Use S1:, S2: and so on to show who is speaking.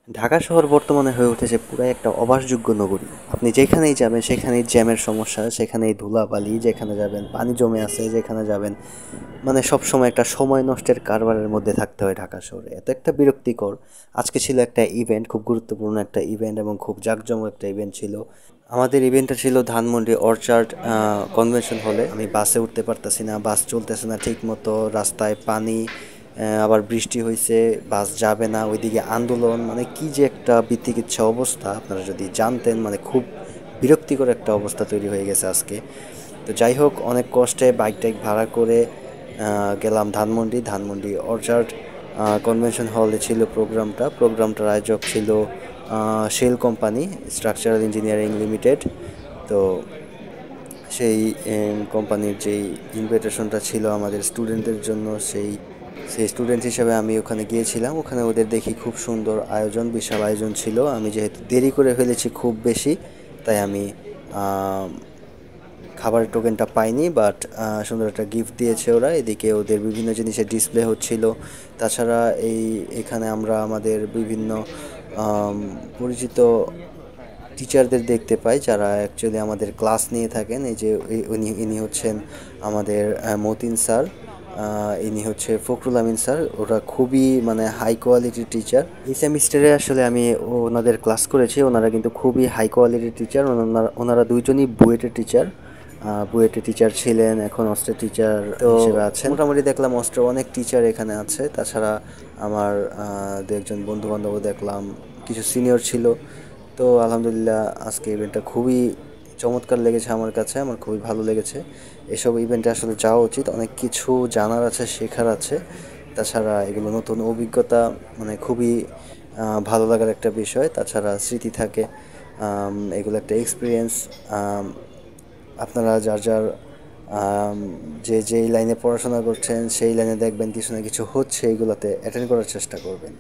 S1: ঢাকা শহর বর্তমানে হয়ে উঠেছে পুরাই একটা অবাসযোগ্য নগরী। আপনি যেখানেই যাবেন সেখানেই জ্যামের সমস্যা, সেখানেই ধুলাবালি, যেখানে যাবেন পানি জমে আছে, যেখানে যাবেন মানে সবসময় একটা সময় নষ্টের কারবারের মধ্যে থাকতে হয় ঢাকা শহরে। এত একটা বিরক্তিকর। আজকে ছিল একটা ইভেন্ট, খুব গুরুত্বপূর্ণ একটা ইভেন্ট এবং খুব জাঁকজমক একটা ইভেন্ট ছিল। আমাদের ইভেন্টটা ছিল ধানমন্ডি অর্চার্ড কনভেনশন হলে। আমি বাসে উঠতে পারতাছি না, বাস চলতেছে না ঠিক মতো, রাস্তায় পানি, আবার বৃষ্টি হয়েছে, বাস যাবে না, ওইদিকে আন্দোলন, মানে কি যে একটা বিতিকিচ্ছা অবস্থা আপনারা যদি জানতেন, মানে খুব বিরক্তিকর একটা অবস্থা তৈরি হয়ে গেছে আজকে। তো যাই হোক, অনেক কষ্টে বাইক টাইক ভাড়া করে গেলাম ধানমন্ডি অর্চার্ড কনভেনশন হলে ছিল প্রোগ্রামটার আয়োজক ছিল Shell company, structural engineering limited. তো সেই কোম্পানির যেই ইনভিটেশনটা ছিল আমাদের স্টুডেন্টদের জন্য, সেই স্টুডেন্ট হিসেবে আমি ওখানে গিয়েছিলাম। ওখানে ওদের দেখি খুব সুন্দর আয়োজন, বিশাল আয়োজন ছিল। আমি যেহেতু দেরি করে ফেলেছি খুব বেশি, তাই আমি আম, খাবারের টোকেনটা পাইনি, বাট সুন্দর একটা গিফট দিয়েছে ওরা। এদিকে ওদের বিভিন্ন জিনিসের ডিসপ্লে হচ্ছিল। তাছাড়া এখানে আমরা আমাদের বিভিন্ন পরিচিত টিচারদের দেখতে পাই, যারা অ্যাকচুয়ালি আমাদের ক্লাস নিয়ে থাকেন। এই যে ইনি হচ্ছেন আমাদের মতিন স্যার, ইনি হচ্ছে ফখরুল আমিন স্যার। ওরা খুবই মানে হাই কোয়ালিটির টিচার। এই সেমিস্টারে আসলে আমি ওনাদের ক্লাস করেছি। ওনারা কিন্তু খুবই হাই কোয়ালিটির টিচার। ওনারা দুইজনই বুয়েটের টিচার, বুয়েটের টিচার ছিলেন, এখন অস্ত্রের টিচার হিসেবে আছেন। মোটামুটি দেখলাম অস্ত্রের অনেক টিচার এখানে আছে। তাছাড়া আমার দু একজন বন্ধু বান্ধবও দেখলাম, কিছু সিনিয়র ছিল। তো আলহামদুলিল্লাহ আজকে ইভেন্টটা খুবই চমৎকার লেগেছে আমার কাছে, আমার খুবই ভালো লেগেছে। এসব ইভেন্টে আসলে যাওয়া উচিত, অনেক কিছু জানার আছে, শেখার আছে। তাছাড়া এগুলো নতুন অভিজ্ঞতা, মানে খুবই ভালো লাগার একটা বিষয়। তাছাড়া স্মৃতি থাকে, এগুলো একটা এক্সপিরিয়েন্স। আপনারা যার যার যে যেই লাইনে পড়াশোনা করছেন সেই লাইনে দেখবেন কিছু না কিছু হচ্ছে, এগুলোতে অ্যাটেন্ড করার চেষ্টা করবেন।